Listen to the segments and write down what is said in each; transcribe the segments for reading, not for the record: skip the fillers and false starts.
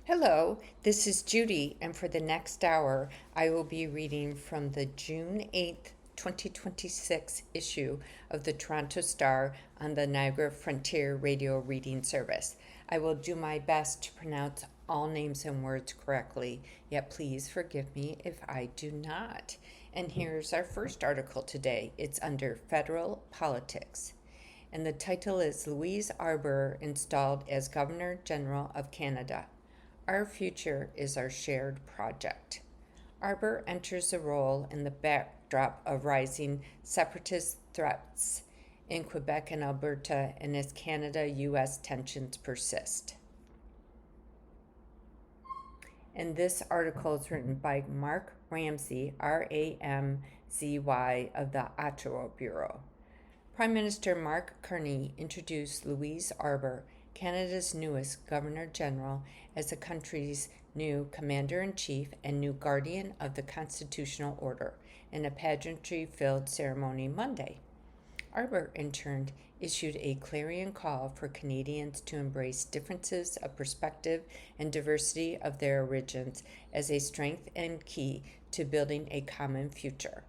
Hello, this is Judy, and for the next hour, I will be reading from the June 8th, 2026 issue of the Toronto Star on the Niagara Frontier Radio Reading Service. I will do my best to pronounce all names and words correctly, yet please forgive me if I do not. And here's our first article today. It's under Federal Politics. And the title is Louise Arbour Installed as Governor General of Canada. Our future is our shared project. Arbour enters the role in the backdrop of rising separatist threats in Quebec and Alberta and as Canada US tensions persist. And this article is written by Mark Ramsey, Ramzy, of the Ottawa Bureau. Prime Minister Mark Carney introduced Louise Arbour, Canada's newest Governor General, as the country's new Commander-in-Chief and new Guardian of the Constitutional Order in a pageantry-filled ceremony Monday. Arbour, in turn, issued a clarion call for Canadians to embrace differences of perspective and diversity of their origins as a strength and key to building a common future.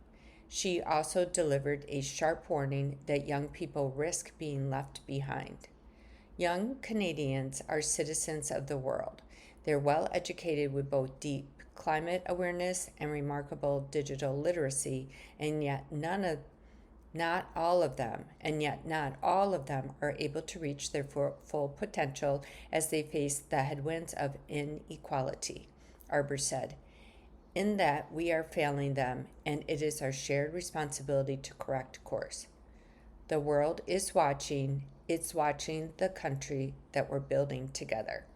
She also delivered a sharp warning that young people risk being left behind. Young Canadians are citizens of the world. They're well educated with both deep climate awareness and remarkable digital literacy, and yet not all of them are able to reach their full potential as they face the headwinds of inequality, Arbour said. In that we are failing them, and it is our shared responsibility to correct course. The world is watching. It's watching the country that we're building together.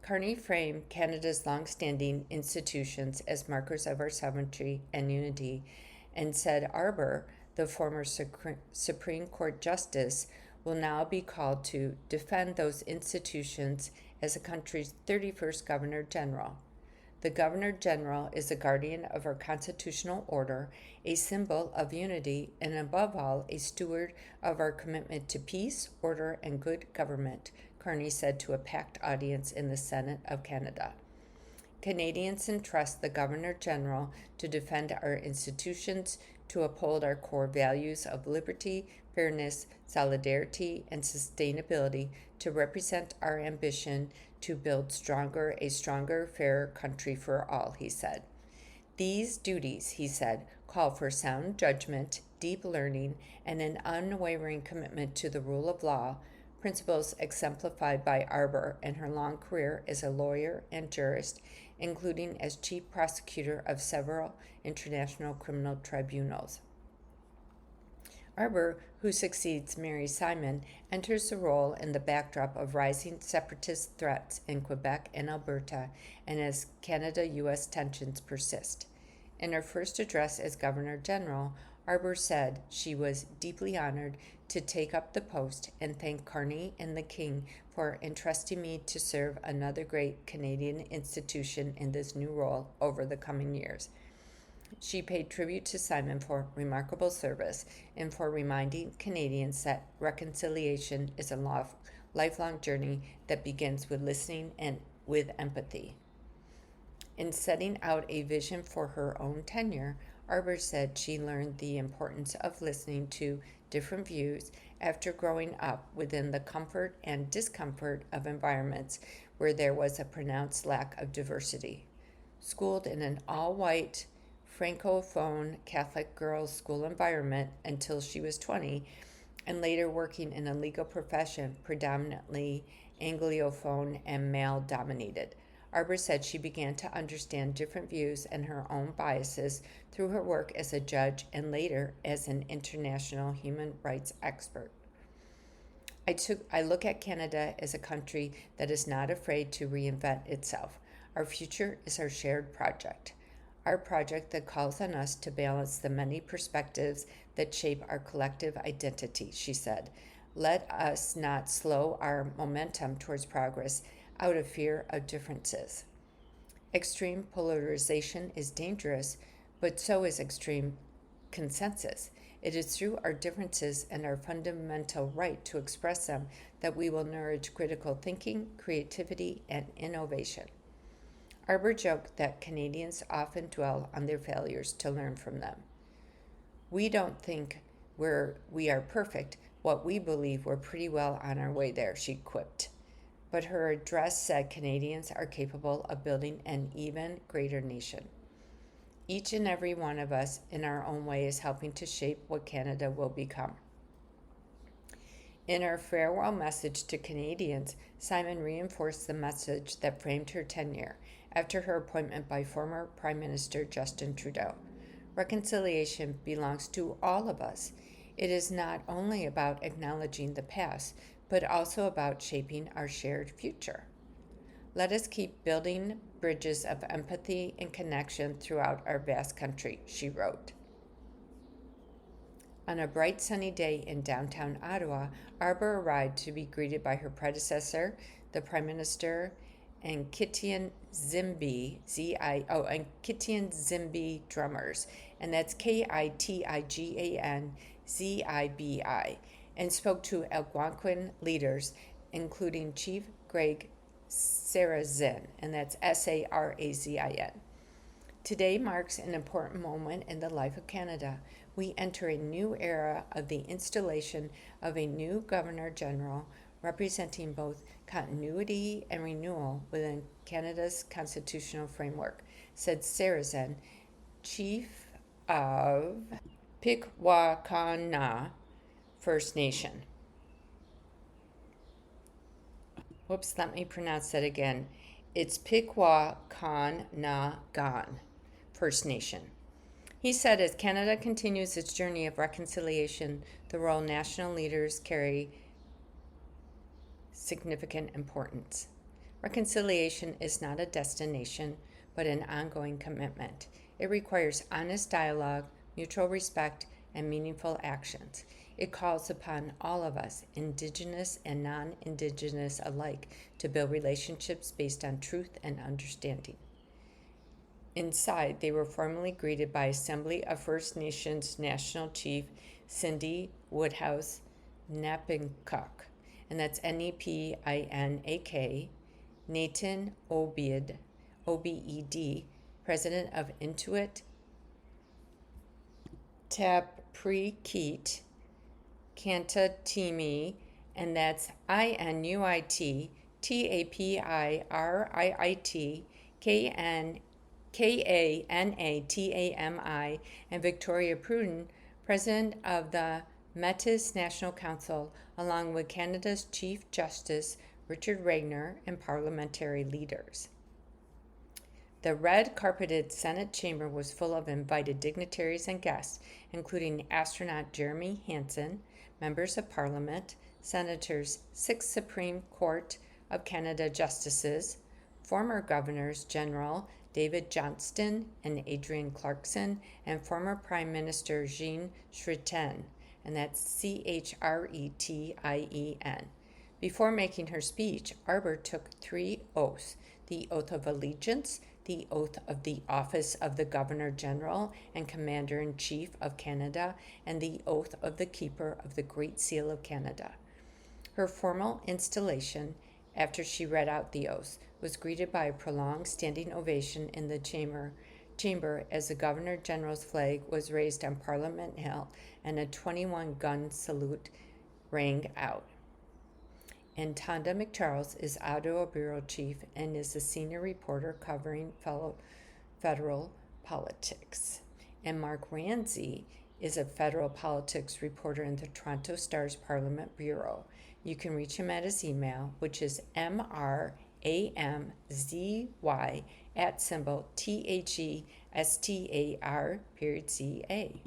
Carney framed Canada's long-standing institutions as markers of our sovereignty and unity, and said Arbour, the former Supreme Court Justice, will now be called to defend those institutions as the country's 31st Governor General. The Governor General is the guardian of our constitutional order, a symbol of unity, and above all, a steward of our commitment to peace, order, and good government, Carney said to a packed audience in the Senate of Canada. Canadians entrust the Governor General to defend our institutions, to uphold our core values of liberty, fairness, solidarity, and sustainability, to represent our ambition to build a stronger, fairer country for all, he said. These duties, he said, call for sound judgment, deep learning, and an unwavering commitment to the rule of law, principles exemplified by Arbour in her long career as a lawyer and jurist, including as chief prosecutor of several international criminal tribunals. Arbour, who succeeds Mary Simon, enters the role in the backdrop of rising separatist threats in Quebec and Alberta and as Canada-US tensions persist. In her first address as Governor General, Arbour said she was deeply honored to take up the post and thanked Carney and the King for entrusting me to serve another great Canadian institution in this new role over the coming years. She paid tribute to Simon for remarkable service and for reminding Canadians that reconciliation is a lifelong journey that begins with listening and with empathy. In setting out a vision for her own tenure, Arbour said she learned the importance of listening to different views after growing up within the comfort and discomfort of environments where there was a pronounced lack of diversity. Schooled in an all-white, Francophone Catholic girls' school environment until she was 20, and later working in a legal profession predominantly Anglophone and male-dominated, Arbour said she began to understand different views and her own biases through her work as a judge and later as an international human rights expert. I look at Canada as a country that is not afraid to reinvent itself. Our future is our shared project. Our project that calls on us to balance the many perspectives that shape our collective identity, she said. Let us not slow our momentum towards progress out of fear of differences. Extreme polarization is dangerous, but so is extreme consensus. It is through our differences and our fundamental right to express them that we will nourish critical thinking, creativity, and innovation. Arbour joked that Canadians often dwell on their failures to learn from them. We don't think we are perfect. What we believe we're pretty well on our way there, she quipped. But her address said Canadians are capable of building an even greater nation. Each and every one of us, in our own way, is helping to shape what Canada will become. In her farewell message to Canadians, Simon reinforced the message that framed her tenure after her appointment by former Prime Minister Justin Trudeau. Reconciliation belongs to all of us. It is not only about acknowledging the past, but also about shaping our shared future. Let us keep building bridges of empathy and connection throughout our vast country, she wrote. On a bright sunny day in downtown Ottawa, Arbour arrived to be greeted by her predecessor, the Prime Minister, and Kittitian Zimbi, Kittitian Zimbi drummers, and that's Kitigan Zibi, and spoke to Algonquin leaders, including Chief Greg Sarazin, and that's Sarazin. Today marks an important moment in the life of Canada. We enter a new era of the installation of a new Governor General representing both continuity and renewal within Canada's constitutional framework, said Sarazin, chief of Pikwakanagan First Nation. Let me pronounce that again. It's Pikwakanagan First Nation. He said as Canada continues its journey of reconciliation, the role national leaders carry significant importance. Reconciliation is not a destination, but an ongoing commitment. It requires honest dialogue, mutual respect, and meaningful actions. It calls upon all of us, Indigenous and non-Indigenous alike, to build relationships based on truth and understanding. Inside, they were formally greeted by Assembly of First Nations National Chief Cindy Woodhouse Nepinkuk, and that's Nepinak, Nathan Obed, President of Inuit Tapiriit Kantatimi, and that's Inuit Tapiriit Kanatami, and Victoria Pruden, President of the Métis National Council, along with Canada's Chief Justice Richard Wagner and parliamentary leaders. The red-carpeted Senate chamber was full of invited dignitaries and guests, including astronaut Jeremy Hansen, members of Parliament, Senators, 6 Supreme Court of Canada justices, former Governors General David Johnston and Adrienne Clarkson, and former Prime Minister Jean Chrétien, and that's Chretien. Before making her speech, Arbour took 3 oaths: the oath of allegiance, the oath of the office of the Governor General and Commander-in-Chief of Canada, and the oath of the Keeper of the Great Seal of Canada. Her formal installation, after she read out the oaths, was greeted by a prolonged standing ovation in the chamber as the Governor General's flag was raised on Parliament Hill and a 21-gun salute rang out. And Tonda McCharles is Ottawa Bureau Chief and is a senior reporter covering federal politics. And Mark Ramsey is a federal politics reporter in the Toronto Star's Parliament Bureau. You can reach him at his email, which is mramzy@THESTAR.ca.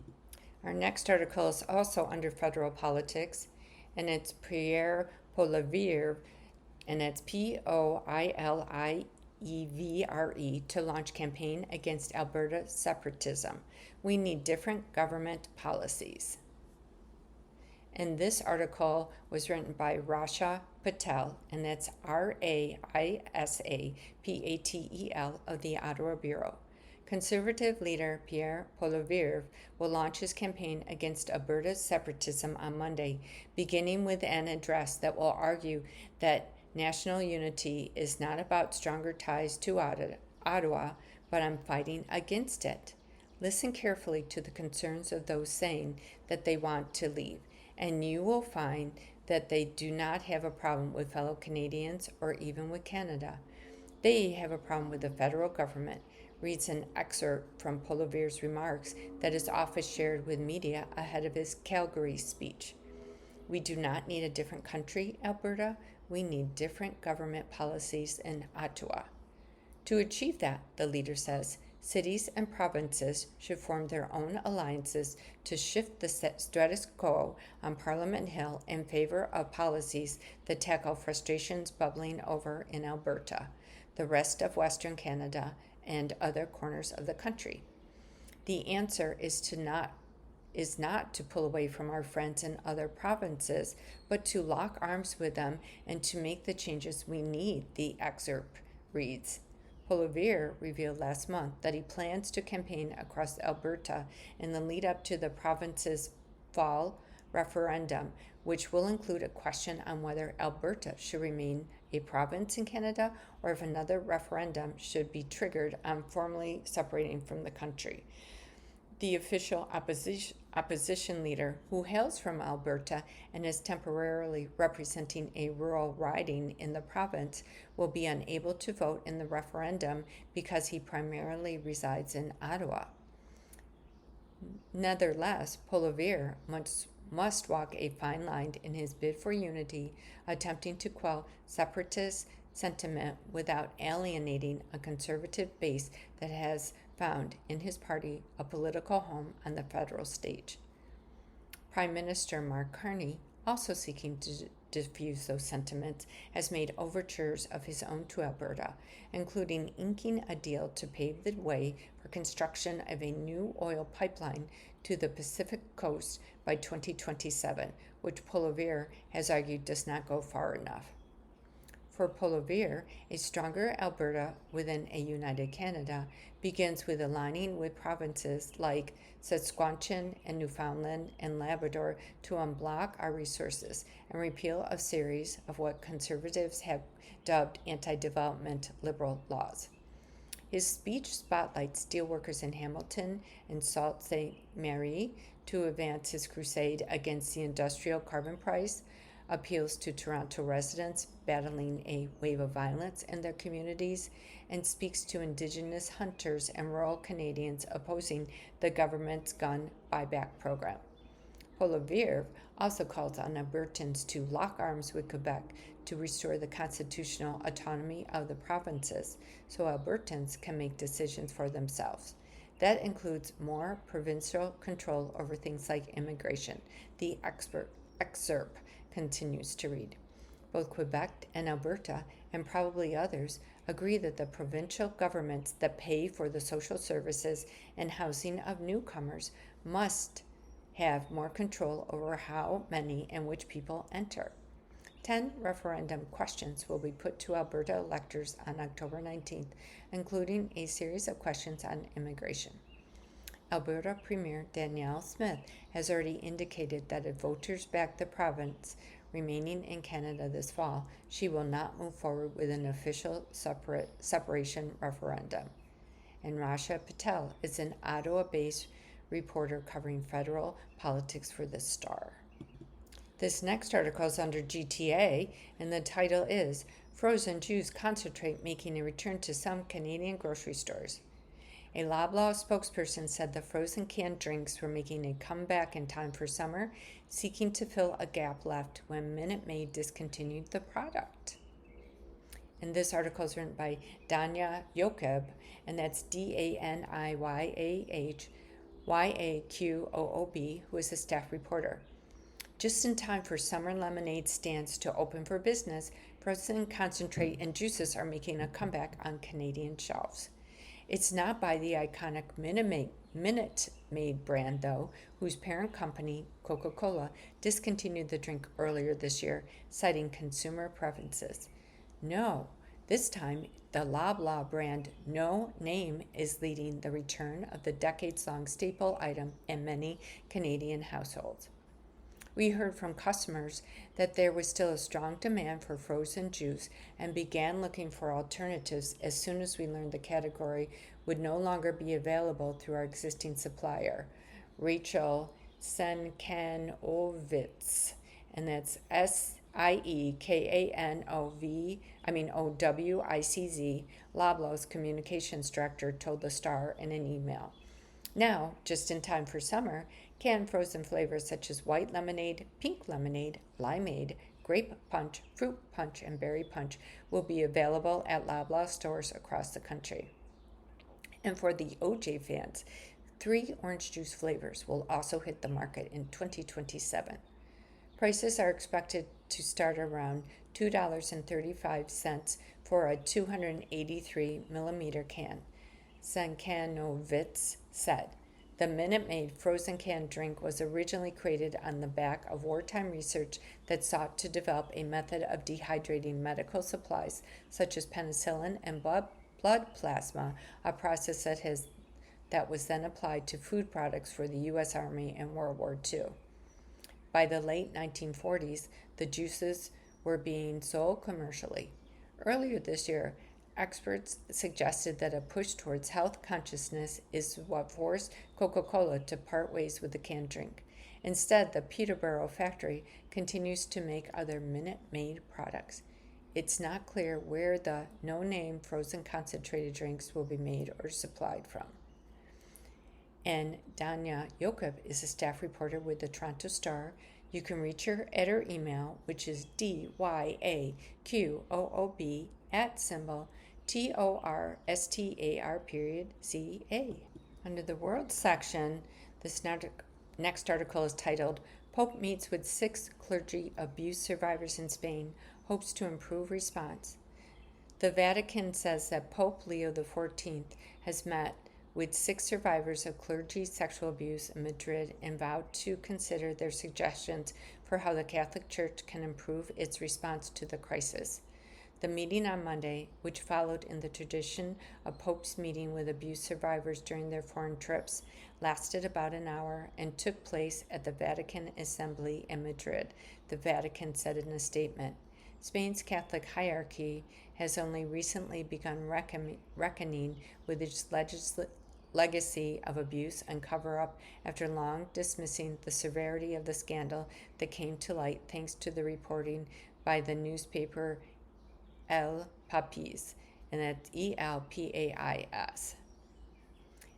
Our next article is also under federal politics, and it's Pierre Poilievre, and it's Poilievre, to launch campaign against Alberta separatism. We need different government policies. And this article was written by Rasha Patel, and that's Raisa Patel of the Ottawa Bureau. Conservative leader Pierre Poilievre will launch his campaign against Alberta's separatism on Monday, beginning with an address that will argue that national unity is not about stronger ties to Ottawa, but on fighting against it. Listen carefully to the concerns of those saying that they want to leave, and you will find that they do not have a problem with fellow Canadians or even with Canada. They have a problem with the federal government, reads an excerpt from Poilievre's remarks that his office shared with media ahead of his Calgary speech. We do not need a different country, Alberta. We need different government policies in Ottawa. To achieve that, the leader says, cities and provinces should form their own alliances to shift the status quo on Parliament Hill in favor of policies that tackle frustrations bubbling over in Alberta, the rest of Western Canada, and other corners of the country. The answer is not to pull away from our friends in other provinces, but to lock arms with them and to make the changes we need, the excerpt reads. Poilievre revealed last month that he plans to campaign across Alberta in the lead up to the province's fall referendum, which will include a question on whether Alberta should remain a province in Canada or if another referendum should be triggered on formally separating from the country. The official opposition leader, who hails from Alberta and is temporarily representing a rural riding in the province, will be unable to vote in the referendum because he primarily resides in Ottawa. Nevertheless, Poilievre must walk a fine line in his bid for unity, attempting to quell separatist sentiment without alienating a conservative base that has found in his party a political home on the federal stage. Prime Minister Mark Carney, also seeking to diffuse those sentiments, has made overtures of his own to Alberta, including inking a deal to pave the way for construction of a new oil pipeline to the Pacific coast by 2027, which Poilievre has argued does not go far enough. For Poilievre, a stronger Alberta within a united Canada begins with aligning with provinces like Saskatchewan and Newfoundland and Labrador to unblock our resources and repeal a series of what conservatives have dubbed anti-development liberal laws. His speech spotlights steelworkers in Hamilton and Sault Ste. Marie to advance his crusade against the industrial carbon price, appeals to Toronto residents battling a wave of violence in their communities, and speaks to Indigenous hunters and rural Canadians opposing the government's gun buyback program. Poilievre also calls on Albertans to lock arms with Quebec to restore the constitutional autonomy of the provinces so Albertans can make decisions for themselves. That includes more provincial control over things like immigration, the excerpt continues to read. Both Quebec and Alberta, and probably others, agree that the provincial governments that pay for the social services and housing of newcomers must have more control over how many and which people enter. 10 referendum questions will be put to Alberta electors on October 19th, including a series of questions on immigration. Alberta Premier Danielle Smith has already indicated that if voters back the province remaining in Canada this fall, she will not move forward with an official separation referendum. And Rasha Patel is an Ottawa-based reporter covering federal politics for The Star. This next article is under GTA, and the title is Frozen Juice Concentrate Making a Return to Some Canadian Grocery Stores. A Loblaw spokesperson said the frozen canned drinks were making a comeback in time for summer, seeking to fill a gap left when Minute Maid discontinued the product. And this article is written by Danya Yaqoob, and that's DANIYAHYAQOOB, who is a staff reporter. Just in time for summer lemonade stands to open for business, frozen concentrate and juices are making a comeback on Canadian shelves. It's not by the iconic Minute Maid brand, though, whose parent company, Coca-Cola, discontinued the drink earlier this year, citing consumer preferences. No, This time, the Loblaw brand No Name is leading the return of the decades-long staple item in many Canadian households. We heard from customers that there was still a strong demand for frozen juice and began looking for alternatives as soon as we learned the category would no longer be available through our existing supplier, Rachel Senkanovitz, and that's Owicz, Loblaw's communications director, told the Star in an email. Now, just in time for summer, canned frozen flavors such as white lemonade, pink lemonade, limeade, grape punch, fruit punch, and berry punch will be available at Loblaw stores across the country. And for the OJ fans, 3 orange juice flavors will also hit the market in 2027. Prices are expected to start around $2.35 for a 283 millimeter can. Senkanovitz said, "The Minute Maid frozen canned drink was originally created on the back of wartime research that sought to develop a method of dehydrating medical supplies such as penicillin and blood plasma, a process that was then applied to food products for the U.S. Army in World War II. By the late 1940s, the juices were being sold commercially. Earlier this year, experts suggested that a push towards health consciousness is what forced Coca-Cola to part ways with the canned drink. Instead, the Peterborough factory continues to make other Minute Maid products. It's not clear where the no-name frozen concentrated drinks will be made or supplied from." And Danya Yokub is a staff reporter with the Toronto Star. You can reach her at her email, which is DYAQOOB@TORSTAR.ca. Under the World section, this next article is titled, "Pope Meets with 6 Clergy Abuse Survivors in Spain, Hopes to Improve Response." The Vatican says that Pope Leo XIV has met with 6 survivors of clergy sexual abuse in Madrid and vowed to consider their suggestions for how the Catholic Church can improve its response to the crisis. The meeting on Monday, which followed in the tradition of popes meeting with abuse survivors during their foreign trips, lasted about an hour and took place at the Vatican Assembly in Madrid, the Vatican said in a statement. Spain's Catholic hierarchy has only recently begun reckoning with its legacy of abuse and cover-up after long dismissing the severity of the scandal that came to light thanks to the reporting by the newspaper El País, and that's ELPAIS.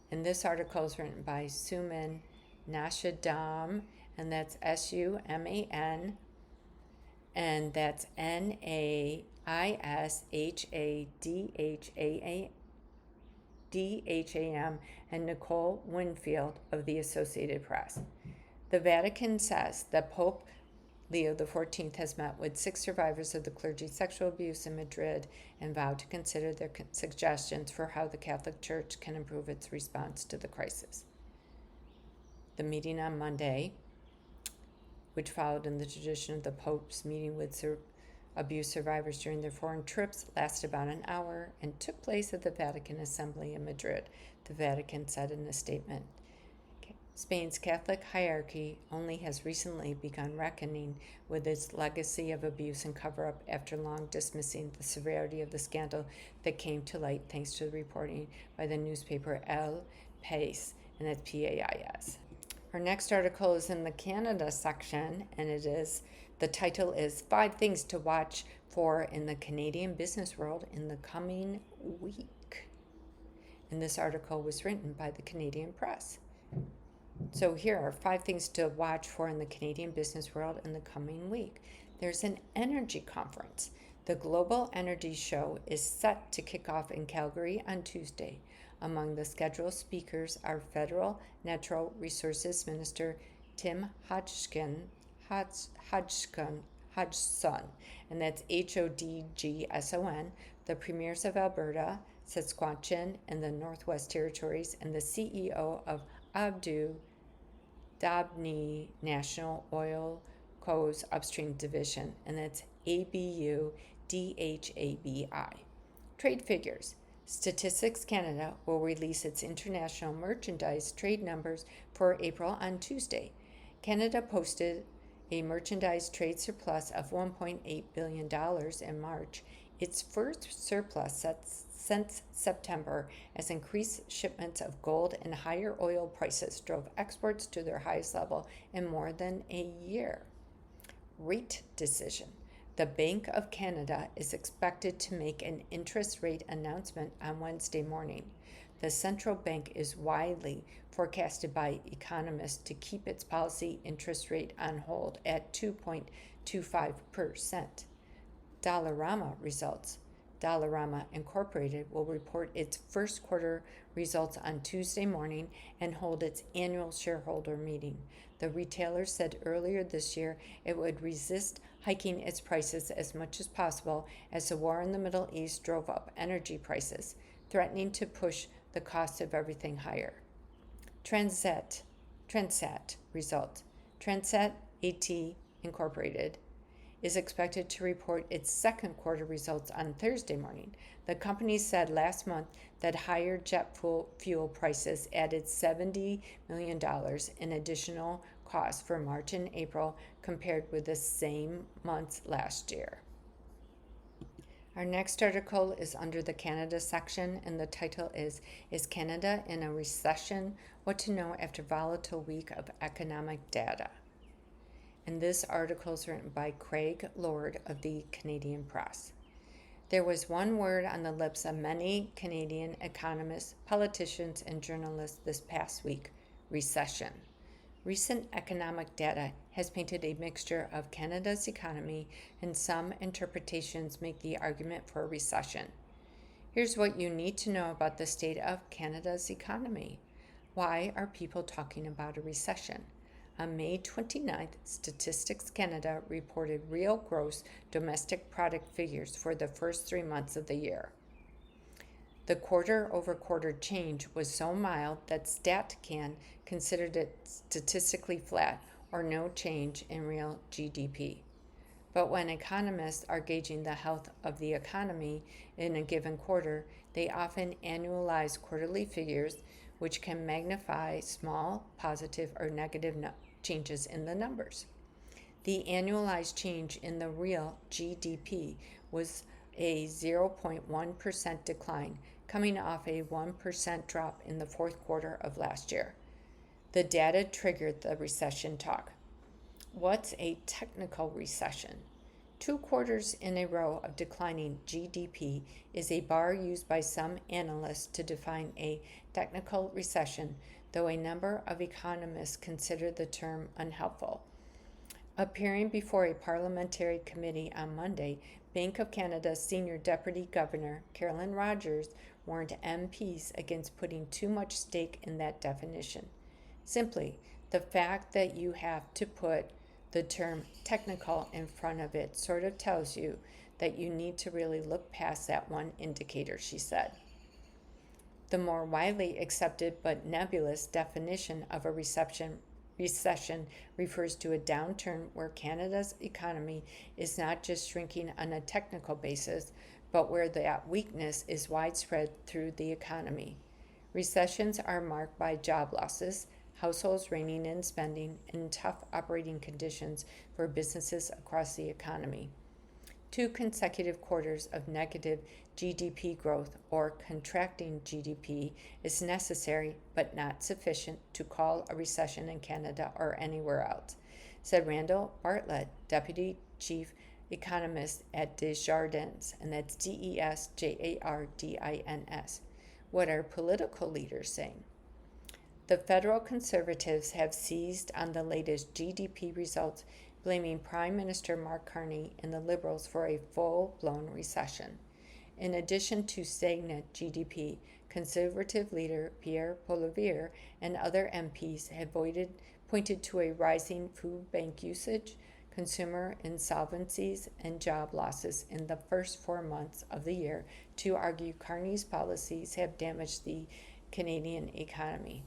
And this article is written by Suman Nashadam, and that's SUMAN, and that's NAISHADHAM, and Nicole Winfield of the Associated Press. The Vatican says that Pope Leo XIV has met with 6 survivors of the clergy sexual abuse in Madrid and vowed to consider their suggestions for how the Catholic Church can improve its response to the crisis. The meeting on Monday, which followed in the tradition of the Pope's meeting with abuse survivors during their foreign trips, lasted about an hour and took place at the Vatican Assembly in Madrid, the Vatican said in a statement. Spain's Catholic hierarchy only has recently begun reckoning with its legacy of abuse and cover-up after long dismissing the severity of the scandal that came to light thanks to the reporting by the newspaper El País, and that's PAIS. Our next article is in the Canada section, and the title is 5 Things to Watch For in the Canadian Business World in the Coming Week. And this article was written by the Canadian Press. So here are 5 things to watch for in the Canadian business world in the coming week. There's an energy conference. The Global Energy Show is set to kick off in Calgary on Tuesday. Among the scheduled speakers are Federal Natural Resources Minister Tim Hodgson, and that's Hodgson, the premiers of Alberta, Saskatchewan, and the Northwest Territories, and the CEO of Abu Dhabi National Oil Co.'s upstream division, and that's ABUDHABI. Trade figures. Statistics Canada will release its international merchandise trade numbers for April on Tuesday. Canada posted a merchandise trade surplus of $1.8 billion in March, its first surplus since September, as increased shipments of gold and higher oil prices drove exports to their highest level in more than a year. Rate decision. The Bank of Canada is expected to make an interest rate announcement on Wednesday morning. The central bank is widely forecasted by economists to keep its policy interest rate on hold at 2.25%. Dollarama results. Dollarama Incorporated will report its first quarter results on Tuesday morning and hold its annual shareholder meeting. The retailer said earlier this year it would resist hiking its prices as much as possible as the war in the Middle East drove up energy prices, threatening to push the cost of everything higher. Transat results. Transat AT Incorporated is expected to report its second quarter results on Thursday morning. The company said last month that higher jet fuel prices added $70 million in additional costs for March and April compared with the same months last year. Our next article is under the Canada section, and the title is Canada in a Recession? What to Know After Volatile Week of Economic Data. And this article is written by Craig Lord of the Canadian Press. There was one word on the lips of many Canadian economists, politicians, and journalists this past week: recession. Recent economic data has painted a mixture of Canada's economy, and some interpretations make the argument for a recession. Here's what you need to know about the state of Canada's economy. Why are people talking about a recession? On May 29th, Statistics Canada reported real gross domestic product figures for the first 3 months of the year. The quarter-over-quarter change was so mild that StatCan considered it statistically flat or no change in real GDP. But when economists are gauging the health of the economy in a given quarter, they often annualize quarterly figures, which can magnify small positive or negative changes in the numbers. The annualized change in the real GDP was a 0.1% decline, coming off a 1% drop in the fourth quarter of last year. The data triggered the recession talk. What's a technical recession? 2 quarters in a row of declining GDP is a bar used by some analysts to define a technical recession, though a number of economists consider the term unhelpful. Appearing before a parliamentary committee on Monday, Bank of Canada's Senior Deputy Governor, Carolyn Rogers, warned MPs against putting too much stake in that definition. Simply, the fact that you have to put the term technical in front of it sort of tells you that you need to really look past that one indicator, she said. The more widely accepted but nebulous definition of a recession refers to a downturn where Canada's economy is not just shrinking on a technical basis, but where that weakness is widespread through the economy. Recessions are marked by job losses, households reining in spending, and tough operating conditions for businesses across the economy. 2 consecutive quarters of negative GDP growth or contracting GDP is necessary but not sufficient to call a recession in Canada or anywhere else, said Randall Bartlett, Deputy Chief Economist at Desjardins, and that's Desjardins. What are political leaders saying? The federal Conservatives have seized on the latest GDP results, blaming Prime Minister Mark Carney and the Liberals for a full-blown recession. In addition to stagnant GDP, Conservative leader Pierre Poilievre and other MPs have pointed to a rising food bank usage, consumer insolvencies, and job losses in the first 4 months of the year to argue Carney's policies have damaged the Canadian economy.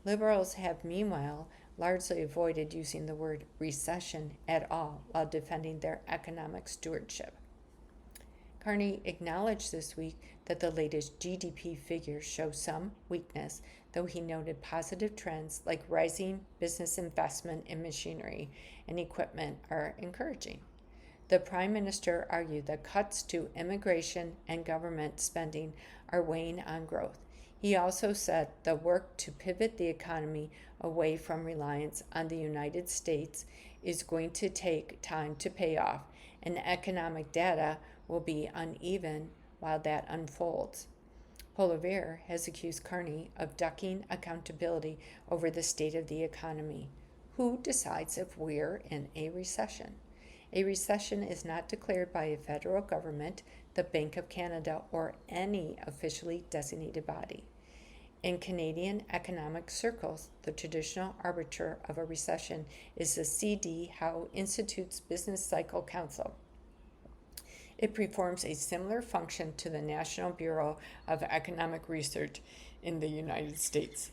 Liberals have, meanwhile, largely avoided using the word recession at all while defending their economic stewardship. Carney acknowledged this week that the latest GDP figures show some weakness, though he noted positive trends like rising business investment in machinery and equipment are encouraging. The Prime Minister argued that cuts to immigration and government spending are weighing on growth. He also said the work to pivot the economy away from reliance on the United States is going to take time to pay off, and economic data will be uneven while that unfolds. Poilievre has accused Carney of ducking accountability over the state of the economy. Who decides if we're in a recession? A recession is not declared by a federal government, the Bank of Canada, or any officially designated body. In Canadian economic circles, the traditional arbiter of a recession is the C.D. Howe Institute's Business Cycle Council. It performs a similar function to the National Bureau of Economic Research in the United States.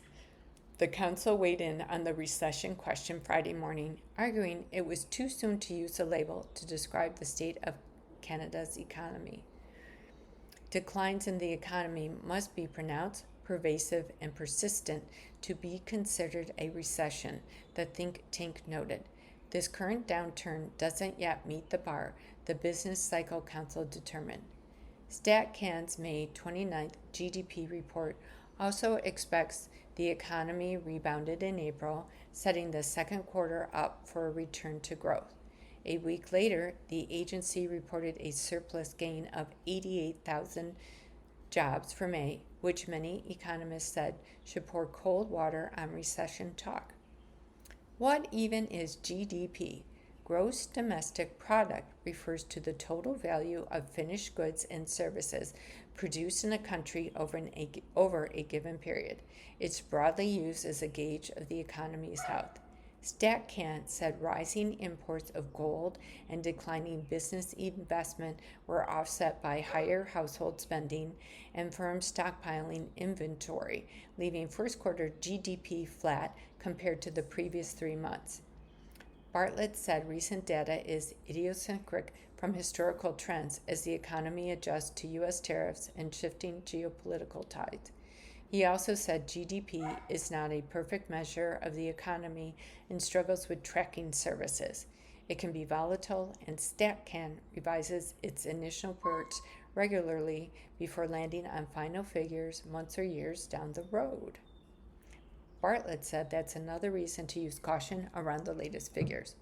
The council weighed in on the recession question Friday morning, arguing it was too soon to use the label to describe the state of Canada's economy. Declines in the economy must be pronounced, pervasive, and persistent to be considered a recession, the think tank noted. This current downturn doesn't yet meet the bar, the Business Cycle Council determined. StatCan's May 29th GDP report also expects the economy rebounded in April, setting the second quarter up for a return to growth. A week later, the agency reported a surplus gain of 88,000 jobs for May, which many economists said should pour cold water on recession talk. What even is GDP? Gross domestic product refers to the total value of finished goods and services produced in a country over a given period. It's broadly used as a gauge of the economy's health. StatCan said rising imports of gold and declining business investment were offset by higher household spending and firms stockpiling inventory, leaving first quarter GDP flat compared to the previous 3 months. Bartlett said recent data is idiosyncratic from historical trends as the economy adjusts to U.S. tariffs and shifting geopolitical tides. He also said GDP is not a perfect measure of the economy and struggles with tracking services. It can be volatile, and StatCan revises its initial reports regularly before landing on final figures months or years down the road. Bartlett said that's another reason to use caution around the latest figures.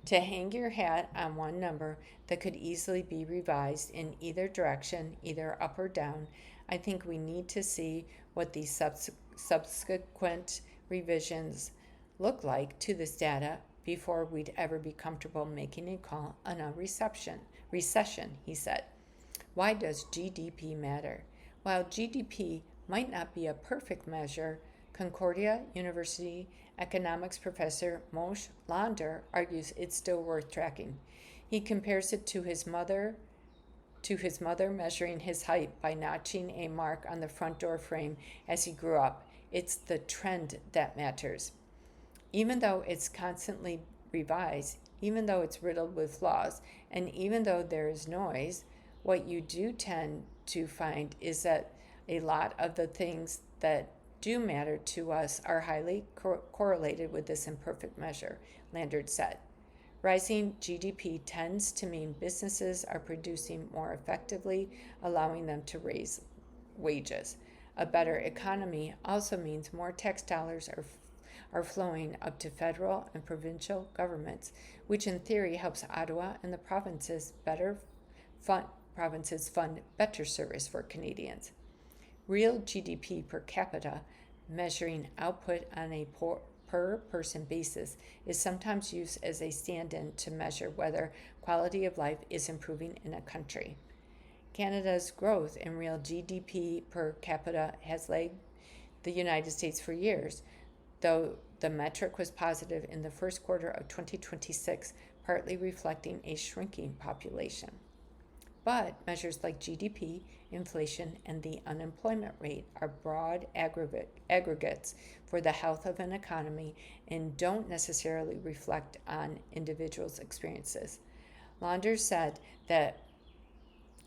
To hang your hat on one number that could easily be revised in either direction, either up or down, I think we need to see what these subsequent revisions look like to this data before we'd ever be comfortable making a call on a recession, he said. Why does GDP matter? While GDP might not be a perfect measure, Concordia University economics professor Moshe Launder argues it's still worth tracking. He compares it to his mother measuring his height by notching a mark on the front door frame as he grew up. It's the trend that matters. Even though it's constantly revised, even though it's riddled with flaws, and even though there is noise, what you do tend to find is that a lot of the things that do matter to us are highly correlated with this imperfect measure, Landers said. Rising GDP tends to mean businesses are producing more effectively, allowing them to raise wages. A better economy also means more tax dollars are flowing up to federal and provincial governments, which in theory helps Ottawa and the provinces fund better service for Canadians. Real GDP per capita, measuring output on a per person basis, is sometimes used as a stand-in to measure whether quality of life is improving in a country. Canada's growth in real GDP per capita has lagged the United States for years, though the metric was positive in the first quarter of 2026, partly reflecting a shrinking population. But measures like GDP, inflation, and the unemployment rate are broad aggregates for the health of an economy and don't necessarily reflect on individuals' experiences. Landers said that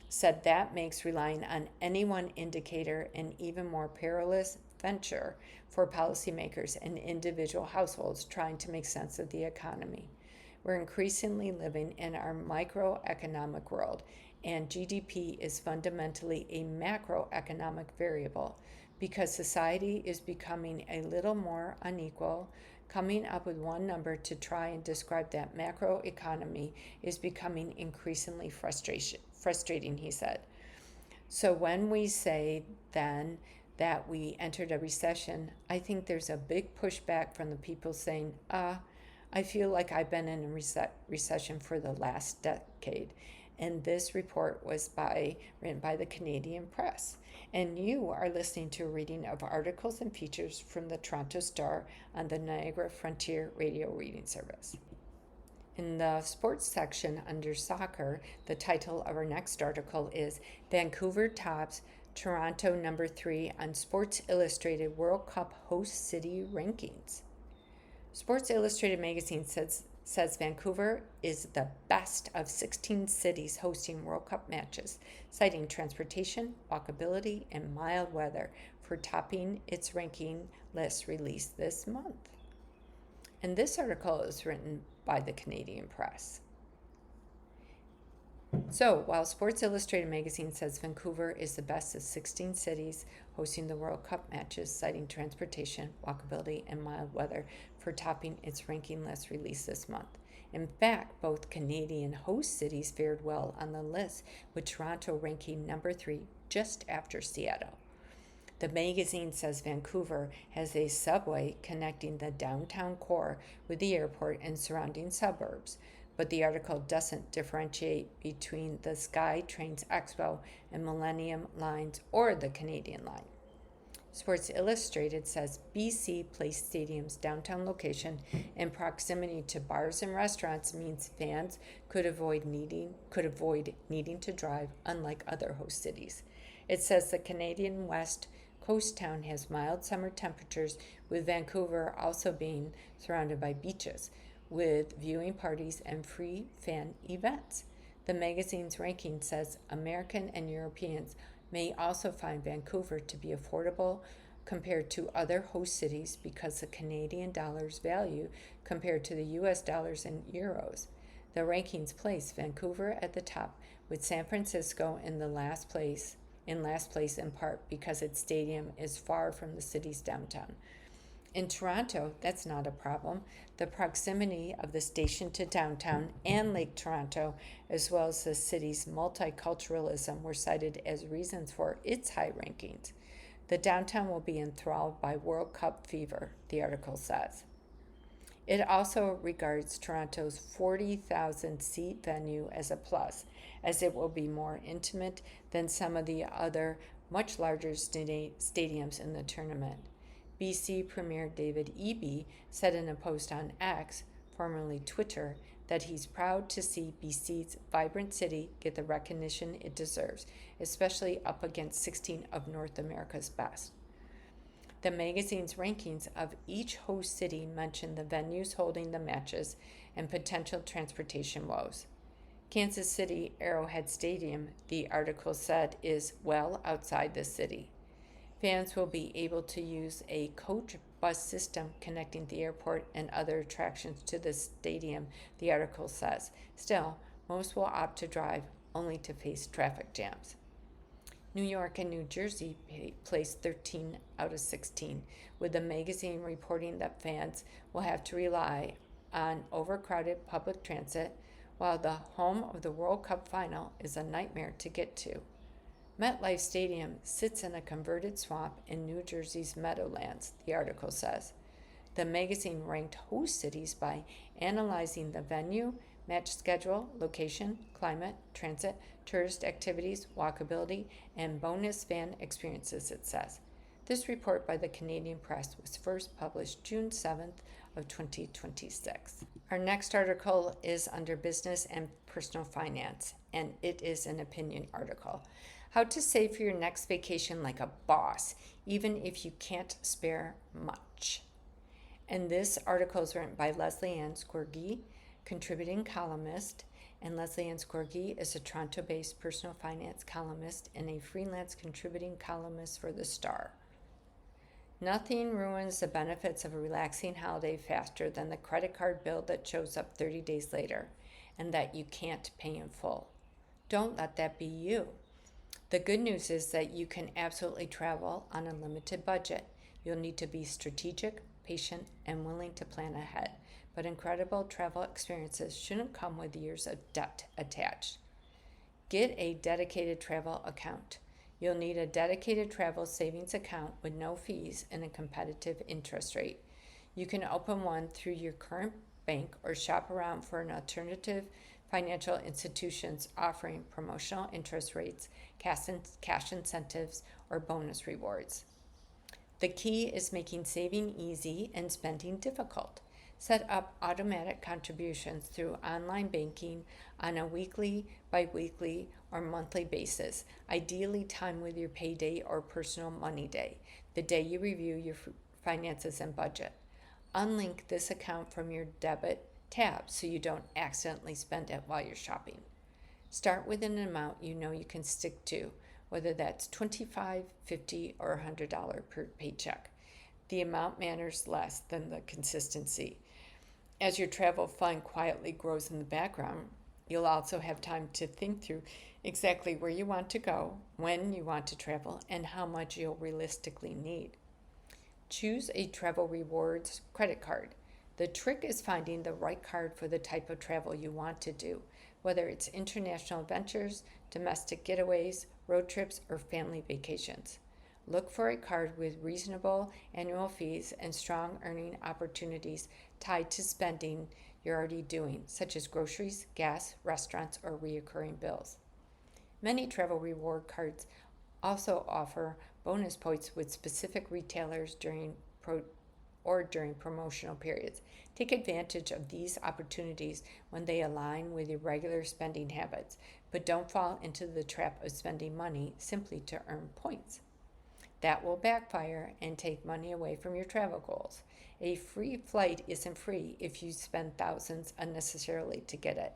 said that makes relying on any one indicator an even more perilous venture for policymakers and individual households trying to make sense of the economy. We're increasingly living in our microeconomic world, and GDP is fundamentally a macroeconomic variable because society is becoming a little more unequal. Coming up with one number to try and describe that macroeconomy is becoming increasingly frustrating, he said. So when we say then that we entered a recession, I think there's a big pushback from the people saying, I feel like I've been in a recession for the last decade. And this report was written by the Canadian Press. And you are listening to a reading of articles and features from the Toronto Star on the Niagara Frontier Radio Reading Service. In the sports section under soccer, the title of our next article is Vancouver Tops Toronto number 3 on Sports Illustrated World Cup Host City Rankings. Sports Illustrated magazine says Vancouver is the best of 16 cities hosting World Cup matches, citing transportation, walkability, and mild weather for topping its ranking list released this month. And this article is written by the Canadian Press. So, while Sports Illustrated magazine says Vancouver is the best of 16 cities hosting the World Cup matches, citing transportation, walkability, and mild weather for topping its ranking list released this month. In fact, both Canadian host cities fared well on the list, with Toronto ranking number 3 just after Seattle. The magazine says Vancouver has a subway connecting the downtown core with the airport and surrounding suburbs, but the article doesn't differentiate between the SkyTrains Expo and Millennium Lines or the Canadian Line. Sports Illustrated says BC Place Stadium's downtown location and proximity to bars and restaurants means fans could avoid needing to drive, unlike other host cities. It says the Canadian West Coast town has mild summer temperatures, with Vancouver also being surrounded by beaches, with viewing parties and free fan events. The magazine's ranking says American and Europeans may also find Vancouver to be affordable compared to other host cities because the Canadian dollar's value compared to the US dollars and euros. The rankings place Vancouver at the top, with San Francisco in last place in part because its stadium is far from the city's downtown. In Toronto, that's not a problem. The proximity of the station to downtown and Lake Toronto, as well as the city's multiculturalism, were cited as reasons for its high rankings. The downtown will be enthralled by World Cup fever, the article says. It also regards Toronto's 40,000 seat venue as a plus, as it will be more intimate than some of the other much larger stadiums in the tournament. BC Premier David Eby said in a post on X, formerly Twitter, that he's proud to see BC's vibrant city get the recognition it deserves, especially up against 16 of North America's best. The magazine's rankings of each host city mention the venues holding the matches and potential transportation woes. Kansas City Arrowhead Stadium, the article said, is well outside the city. Fans will be able to use a coach bus system connecting the airport and other attractions to the stadium, the article says. Still, most will opt to drive, only to face traffic jams. New York and New Jersey placed 13 out of 16, with the magazine reporting that fans will have to rely on overcrowded public transit, while the home of the World Cup final is a nightmare to get to. MetLife Stadium sits in a converted swamp in New Jersey's Meadowlands, the article says. The magazine ranked host cities by analyzing the venue, match schedule, location, climate, transit, tourist activities, walkability, and bonus fan experiences, it says. This report by the Canadian Press was first published June 7th of 2026. Our next article is under business and personal finance, and it is an opinion article. How to save for your next vacation like a boss, even if you can't spare much. And this article is written by Leslie Ann Squirgy, contributing columnist, and Leslie Ann Skorgi is a Toronto-based personal finance columnist and a freelance contributing columnist for The Star. Nothing ruins the benefits of a relaxing holiday faster than the credit card bill that shows up 30 days later and that you can't pay in full. Don't let that be you. The good news is that you can absolutely travel on a limited budget. You'll need to be strategic, patient, and willing to plan ahead. But incredible travel experiences shouldn't come with years of debt attached. Get a dedicated travel account. You'll need a dedicated travel savings account with no fees and a competitive interest rate. You can open one through your current bank or shop around for an alternative financial institutions offering promotional interest rates, cash incentives, or bonus rewards. The key is making saving easy and spending difficult. Set up automatic contributions through online banking on a weekly, bi-weekly, or monthly basis, ideally timed with your payday or personal money day, the day you review your finances and budget. Unlink this account from your debit tab so you don't accidentally spend it while you're shopping. Start with an amount you know you can stick to, whether that's $25, $50, or $100 per paycheck. The amount matters less than the consistency. As your travel fund quietly grows in the background, you'll also have time to think through exactly where you want to go, when you want to travel, and how much you'll realistically need. Choose a travel rewards credit card. The trick is finding the right card for the type of travel you want to do, whether it's international adventures, domestic getaways, road trips, or family vacations. Look for a card with reasonable annual fees and strong earning opportunities tied to spending you're already doing, such as groceries, gas, restaurants, or recurring bills. Many travel reward cards also offer bonus points with specific retailers during promotional periods. Take advantage of these opportunities when they align with your regular spending habits, but don't fall into the trap of spending money simply to earn points. That will backfire and take money away from your travel goals. A free flight isn't free if you spend thousands unnecessarily to get it.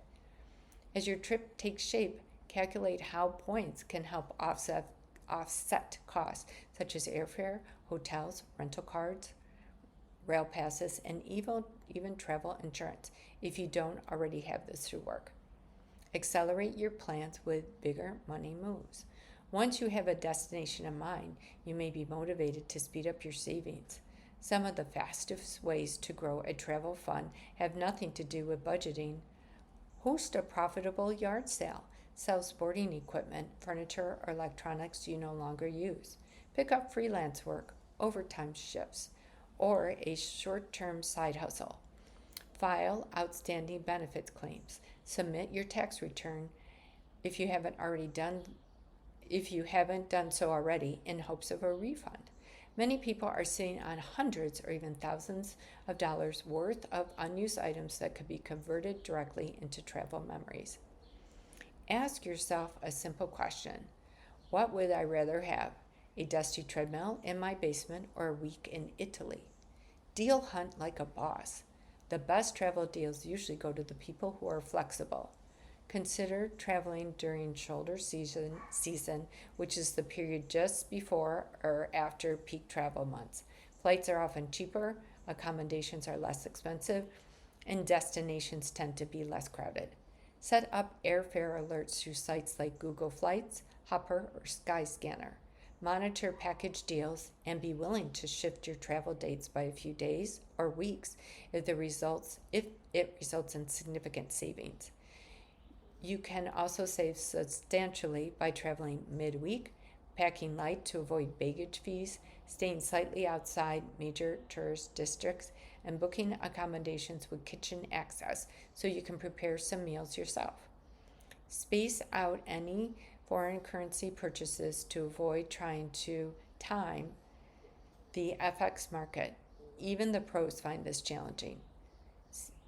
As your trip takes shape, calculate how points can help offset costs such as airfare, hotels, rental cars, rail passes, and even travel insurance if you don't already have this through work. Accelerate your plans with bigger money moves. Once you have a destination in mind, you may be motivated to speed up your savings. Some of the fastest ways to grow a travel fund have nothing to do with budgeting. Host a profitable yard sale. Sell sporting equipment, furniture, or electronics you no longer use. Pick up freelance work, overtime shifts, or a short-term side hustle. File outstanding benefits claims. Submit your tax return if you haven't done so already in hopes of a refund. Many people are sitting on hundreds or even thousands of dollars worth of unused items that could be converted directly into travel memories. Ask yourself a simple question. What would I rather have? A dusty treadmill in my basement or a week in Italy? Deal hunt like a boss. The best travel deals usually go to the people who are flexible. Consider traveling during shoulder season, which is the period just before or after peak travel months. Flights are often cheaper, accommodations are less expensive, and destinations tend to be less crowded. Set up airfare alerts through sites like Google Flights, Hopper, or Skyscanner. Monitor package deals and be willing to shift your travel dates by a few days or weeks if it results in significant savings. You can also save substantially by traveling midweek, packing light to avoid baggage fees, staying slightly outside major tourist districts, and booking accommodations with kitchen access so you can prepare some meals yourself. Space out any foreign currency purchases to avoid trying to time the FX market. Even the pros find this challenging.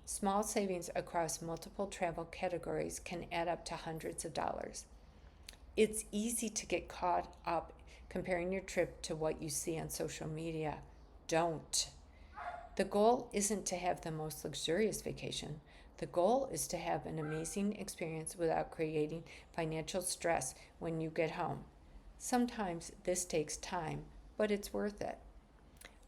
Small savings across multiple travel categories can add up to hundreds of dollars. It's easy to get caught up comparing your trip to what you see on social media. Don't. The goal isn't to have the most luxurious vacation. The goal is to have an amazing experience without creating financial stress when you get home. Sometimes this takes time, but it's worth it.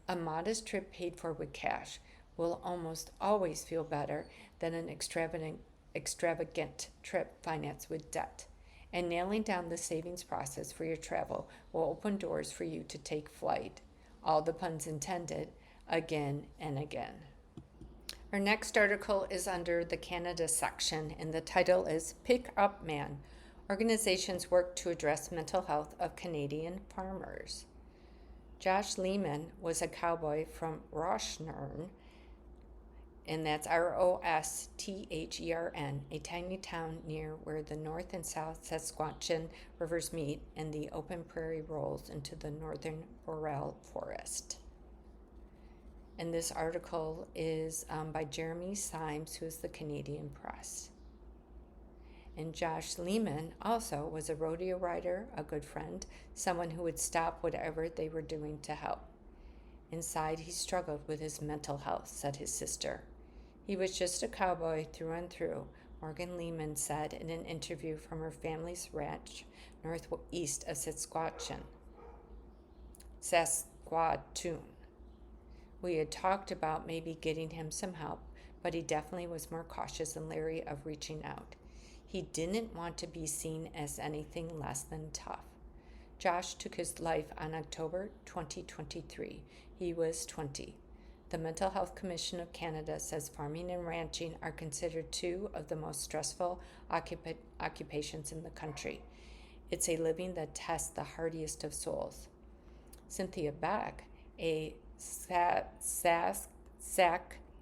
A modest trip paid for with cash will almost always feel better than an extravagant trip financed with debt. And nailing down the savings process for your travel will open doors for you to take flight, all the puns intended, again and again. Our next article is under the Canada section, and the title is Pick Up Man. Organizations work to address mental health of Canadian farmers. Josh Lehman was a cowboy from Rosthern, and that's Rosthern, a tiny town near where the North and South Saskatchewan rivers meet and the open prairie rolls into the northern boreal forest. And this article is by Jeremy Symes, who is the Canadian Press. And Josh Lehman also was a rodeo rider, a good friend, someone who would stop whatever they were doing to help. Inside, he struggled with his mental health, said his sister. He was just a cowboy through and through, Morgan Lehman said in an interview from her family's ranch northeast of Saskatchewan. We had talked about maybe getting him some help, but he definitely was more cautious than Larry of reaching out. He didn't want to be seen as anything less than tough. Josh took his life on October 2023. He was 20. The Mental Health Commission of Canada says farming and ranching are considered two of the most stressful occupations in the country. It's a living that tests the hardiest of souls. Cynthia Beck, a Sask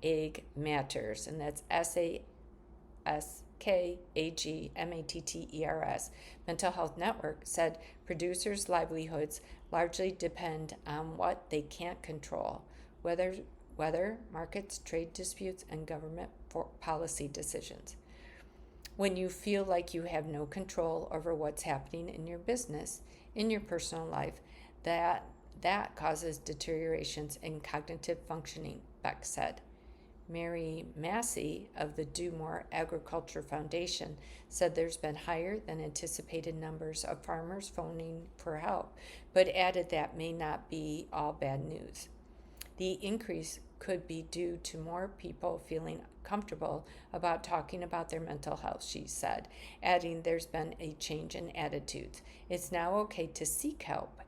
Egg Matters, and that's SASKAGMATTERS Mental Health Network, said producers' livelihoods largely depend on what they can't control, weather, markets, trade disputes, and government policy decisions. When you feel like you have no control over what's happening in your business, in your personal life, that causes deteriorations in cognitive functioning, Beck said. Mary Massey of the Do More Agriculture Foundation said there's been higher than anticipated numbers of farmers phoning for help, but added that may not be all bad news. The increase could be due to more people feeling comfortable about talking about their mental health, she said, adding there's been a change in attitudes. It's now okay to seek help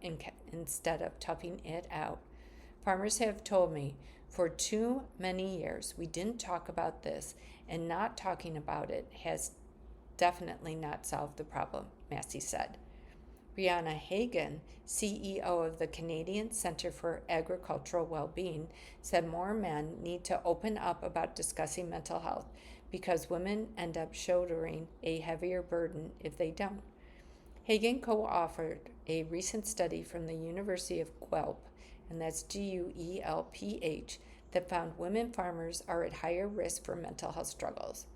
instead of toughing it out. Farmers have told me for too many years we didn't talk about this, and not talking about it has definitely not solved the problem, Massey said. Brianna Hagan, CEO of the Canadian Centre for Agricultural Wellbeing, said more men need to open up about discussing mental health because women end up shouldering a heavier burden if they don't. Hagan co-authored a recent study from the University of Guelph, and that's Guelph, that found women farmers are at higher risk for mental health struggles.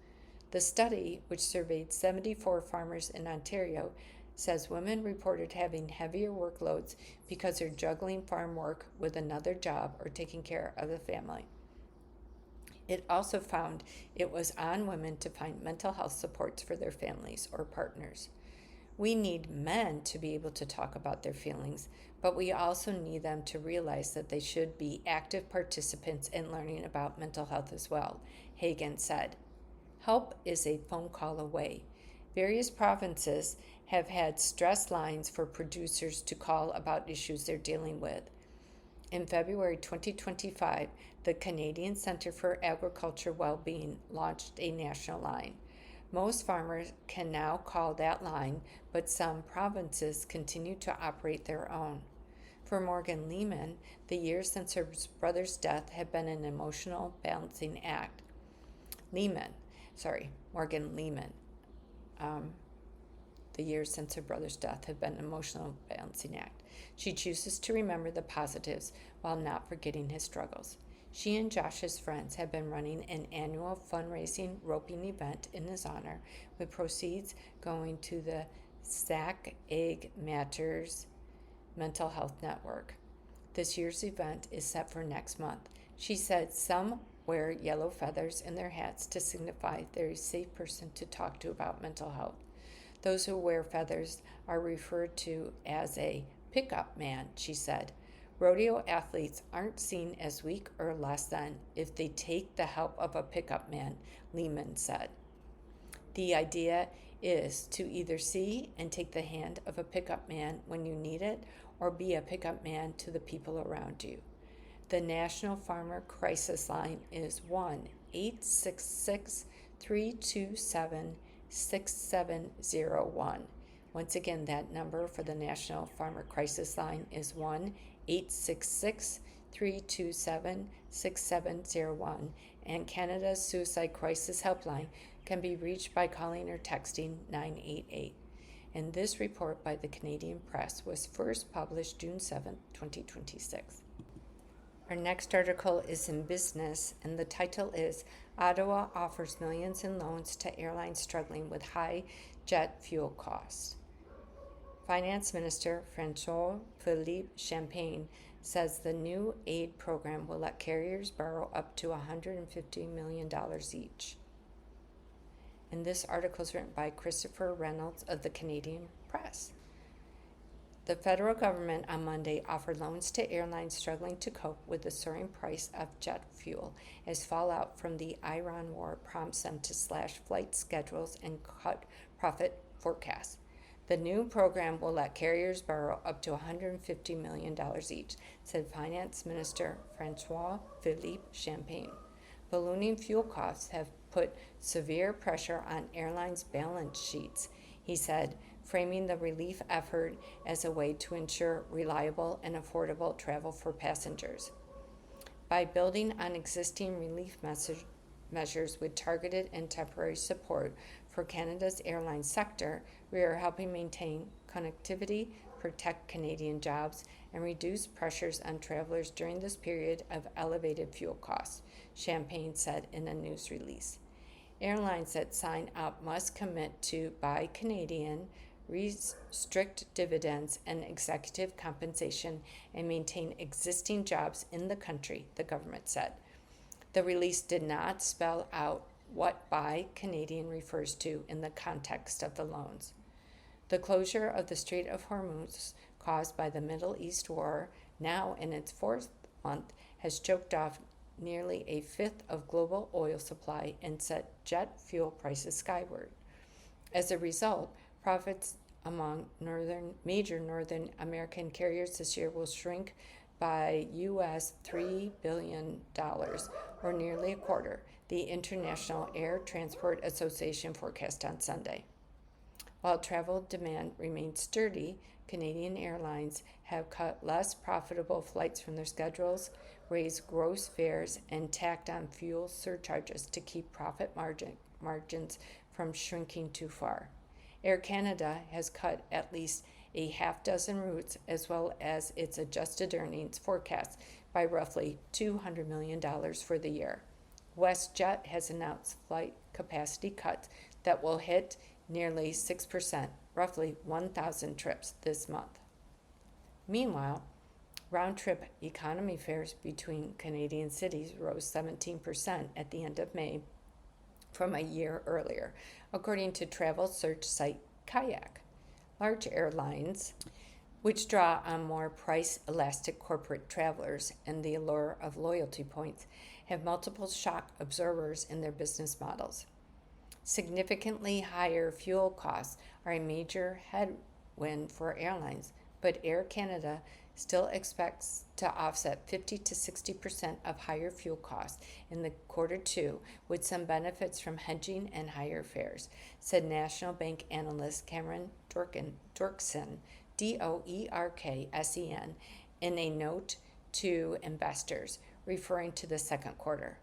The study, which surveyed 74 farmers in Ontario, says women reported having heavier workloads because they're juggling farm work with another job or taking care of the family. It also found it was on women to find mental health supports for their families or partners. We need men to be able to talk about their feelings, but we also need them to realize that they should be active participants in learning about mental health as well, Hagan said. Help is a phone call away. Various provinces have had stress lines for producers to call about issues they're dealing with. In February 2025, the Canadian Centre for Agriculture Wellbeing launched a national line. Most farmers can now call that line, but some provinces continue to operate their own. For Morgan Lehman, the years since her brother's death have been an emotional balancing act. Morgan Lehman. The years since her brother's death have been an emotional balancing act. She chooses to remember the positives while not forgetting his struggles. She and Josh's friends have been running an annual fundraising roping event in his honor, with proceeds going to the Sask Egg Matters Mental Health Network. This year's event is set for next month. She said some wear yellow feathers in their hats to signify they're a safe person to talk to about mental health. Those who wear feathers are referred to as a pickup man, she said. Rodeo athletes aren't seen as weak or less than if they take the help of a pickup man, Lehman said. The idea is to either see and take the hand of a pickup man when you need it or be a pickup man to the people around you. The National Farmer Crisis Line is 1-866-327-6701. Once again, that number for the National Farmer Crisis Line is 1-866-327-6701, and Canada's Suicide Crisis Helpline can be reached by calling or texting 988. And this report by the Canadian Press was first published June 7, 2026. Our next article is in Business, and the title is Ottawa Offers Millions in Loans to Airlines Struggling with High Jet Fuel Costs. Finance Minister François-Philippe Champagne says the new aid program will let carriers borrow up to $150 million each. And this article is written by Christopher Reynolds of the Canadian Press. The federal government on Monday offered loans to airlines struggling to cope with the soaring price of jet fuel as fallout from the Iran war prompts them to slash flight schedules and cut profit forecasts. The new program will let carriers borrow up to $150 million each, said Finance Minister François-Philippe Champagne. Ballooning fuel costs have put severe pressure on airlines' balance sheets, he said, framing the relief effort as a way to ensure reliable and affordable travel for passengers. By building on existing relief measures with targeted and temporary support for Canada's airline sector, we are helping maintain connectivity, protect Canadian jobs, and reduce pressures on travelers during this period of elevated fuel costs, Champagne said in a news release. Airlines that sign up must commit to buy Canadian, restrict dividends and executive compensation, and maintain existing jobs in the country, the government said. The release did not spell out what buy Canadian refers to in the context of the loans. The closure of the Strait of Hormuz caused by the Middle East war, now in its fourth month, has choked off nearly a fifth of global oil supply and set jet fuel prices skyward. As a result, profits among major Northern American carriers this year will shrink by US $3 billion, or nearly a quarter, the International Air Transport Association forecast on Sunday. While travel demand remains sturdy, Canadian airlines have cut less profitable flights from their schedules, raised gross fares, and tacked on fuel surcharges to keep profit margins from shrinking too far. Air Canada has cut at least a half dozen routes, as well as its adjusted earnings forecast by roughly $200 million for the year. WestJet has announced flight capacity cuts that will hit nearly 6%, roughly 1,000 trips this month. Meanwhile, round-trip economy fares between Canadian cities rose 17% at the end of May from a year earlier, according to travel search site Kayak. Large airlines, which draw on more price-elastic corporate travelers and the allure of loyalty points, have multiple shock absorbers in their business models. Significantly higher fuel costs are a major headwind for airlines, but Air Canada still expects to offset 50 to 60% of higher fuel costs in the quarter two, with some benefits from hedging and higher fares, said National Bank analyst Cameron Doerksen, Doerksen, in a note to investors, referring to the second quarter.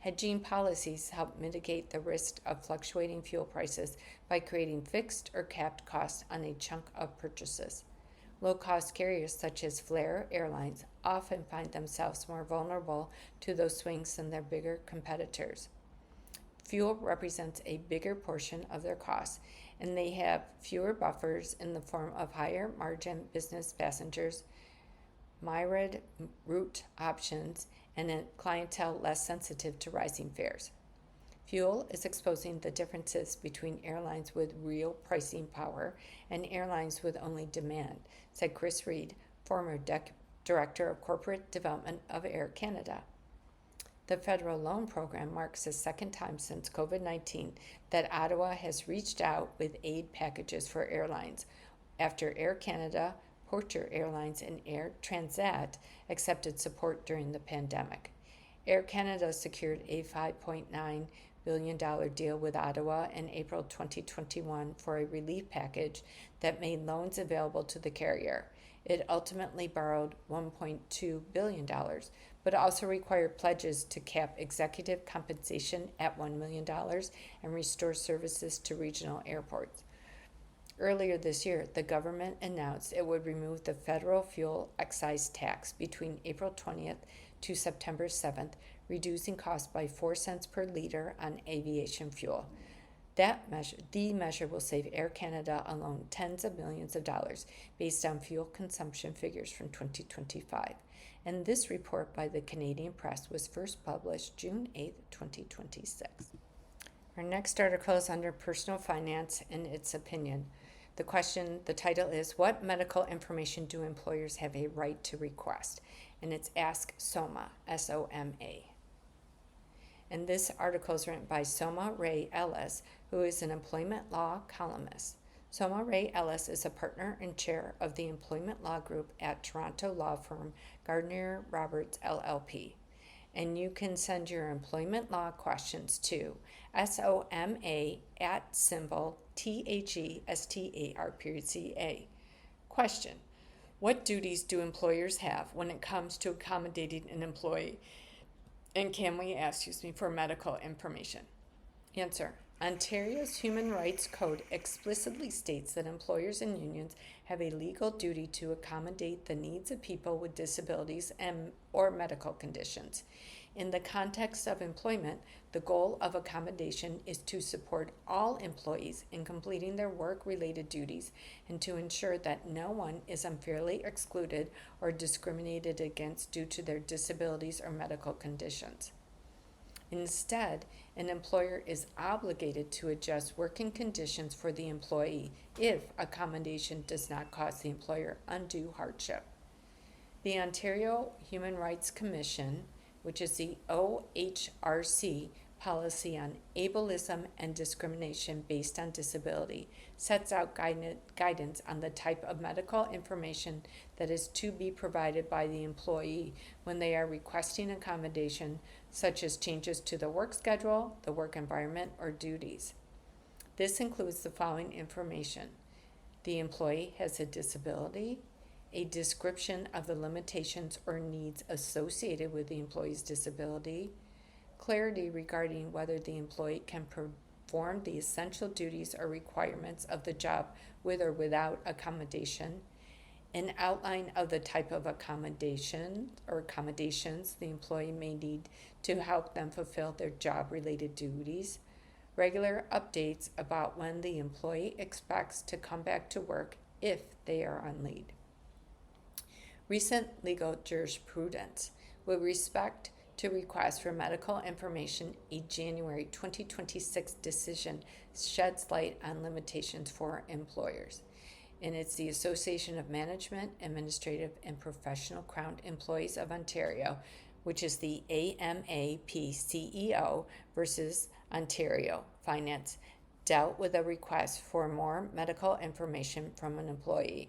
Hedging policies help mitigate the risk of fluctuating fuel prices by creating fixed or capped costs on a chunk of purchases. Low-cost carriers such as Flair Airlines often find themselves more vulnerable to those swings than their bigger competitors. Fuel represents a bigger portion of their costs, and they have fewer buffers in the form of higher margin business passengers, myriad route options, and a clientele less sensitive to rising fares. Fuel is exposing the differences between airlines with real pricing power and airlines with only demand, said Chris Reed, former Director of Corporate Development of Air Canada. The federal loan program marks the second time since COVID-19 that Ottawa has reached out with aid packages for airlines, after Air Canada, Porter Airlines, and Air Transat accepted support during the pandemic. Air Canada secured a $5.9 billion deal with Ottawa in April 2021 for a relief package that made loans available to the carrier. It ultimately borrowed $1.2 billion, but also required pledges to cap executive compensation at $1 million and restore services to regional airports. Earlier this year, the government announced it would remove the federal fuel excise tax between April 20th to September 7th, reducing costs by 4 cents per liter on aviation fuel. The measure will save Air Canada alone tens of millions of dollars based on fuel consumption figures from 2025. And this report by the Canadian Press was first published June 8, 2026. Our next article is under personal finance and its opinion. The title is, What Medical Information Do Employers Have a Right to Request? And it's Ask SOMA, S-O-M-A. And this article is written by Soma Ray Ellis, who is an employment law columnist. Soma Ray Ellis is a partner and chair of the employment law group at Toronto law firm Gardner Roberts LLP. And you can send your employment law questions to SOMA at symbol THESTAR.ca. Question: What duties do employers have when it comes to accommodating an employee? And can we ask, for medical information? Answer: Ontario's Human Rights Code explicitly states that employers and unions have a legal duty to accommodate the needs of people with disabilities or medical conditions. In the context of employment, the goal of accommodation is to support all employees in completing their work-related duties and to ensure that no one is unfairly excluded or discriminated against due to their disabilities or medical conditions. Instead, an employer is obligated to adjust working conditions for the employee if accommodation does not cause the employer undue hardship. The Ontario Human Rights Commission, which is the OHRC policy on ableism and discrimination based on disability, sets out guidance on the type of medical information that is to be provided by the employee when they are requesting accommodation, such as changes to the work schedule, the work environment, or duties. This includes the following information: the employee has a disability, a description of the limitations or needs associated with the employee's disability, clarity regarding whether the employee can perform the essential duties or requirements of the job with or without accommodation, an outline of the type of accommodation or accommodations the employee may need to help them fulfill their job-related duties, regular updates about when the employee expects to come back to work if they are on leave. Recent legal jurisprudence with respect to requests for medical information, a January 2026 decision sheds light on limitations for employers. And it's the Association of Management, Administrative, and Professional Crown Employees of Ontario, which is the AMAPCEO versus Ontario Finance, dealt with a request for more medical information from an employee.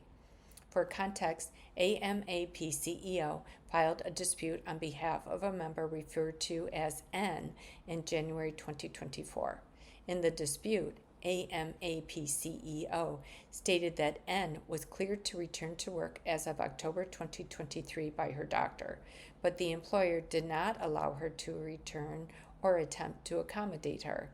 For context, AMAPCEO filed a dispute on behalf of a member referred to as N in January 2024. In the dispute, AMAPCEO stated that N was cleared to return to work as of October 2023 by her doctor, but the employer did not allow her to return or attempt to accommodate her.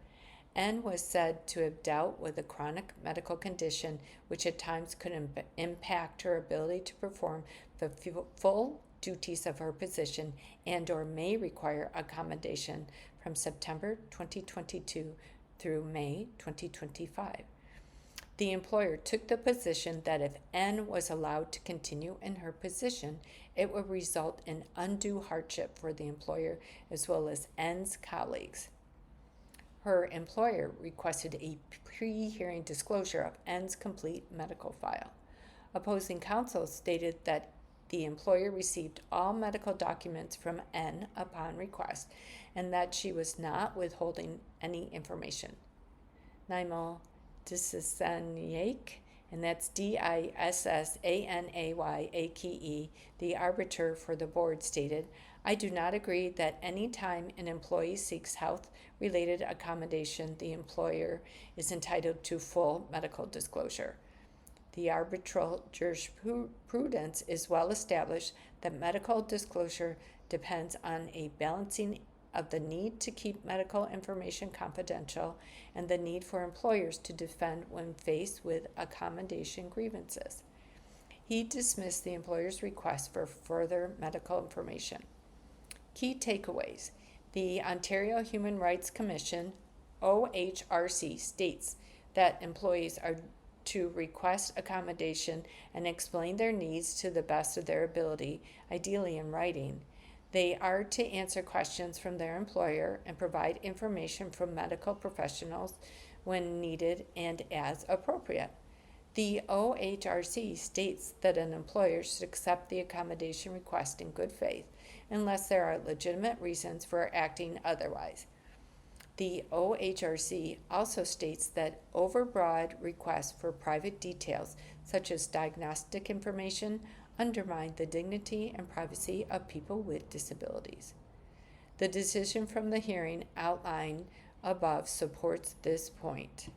N was said to have dealt with a chronic medical condition which at times could impact her ability to perform the full duties of her position and or may require accommodation from September 2022 through May 2025. The employer took the position that if N was allowed to continue in her position, it would result in undue hardship for the employer as well as N's colleagues. Her employer requested a pre-hearing disclosure of N's complete medical file. Opposing counsel stated that the employer received all medical documents from N upon request and that she was not withholding any information. Naimal Dissanayake, and that's Dissanayake, the arbiter for the board, stated, I do not agree that any time an employee seeks health-related accommodation, the employer is entitled to full medical disclosure. The arbitral jurisprudence is well established that medical disclosure depends on a balancing of the need to keep medical information confidential and the need for employers to defend when faced with accommodation grievances. He dismissed the employer's request for further medical information. Key takeaways. The Ontario Human Rights Commission, OHRC, states that employees are to request accommodation and explain their needs to the best of their ability, ideally in writing. They are to answer questions from their employer and provide information from medical professionals when needed and as appropriate. The OHRC states that an employer should accept the accommodation request in good faith unless there are legitimate reasons for acting otherwise. The OHRC also states that overbroad requests for private details, such as diagnostic information, undermine the dignity and privacy of people with disabilities. The decision from the hearing outlined above supports this point.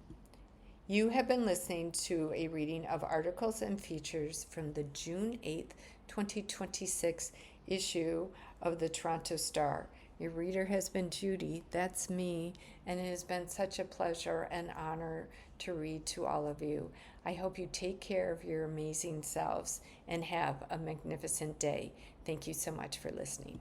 You have been listening to a reading of articles and features from the June 8th, 2026 issue of the Toronto Star. Your reader has been Judy, that's me, and it has been such a pleasure and honor to read to all of you. I hope you take care of your amazing selves and have a magnificent day. Thank you so much for listening.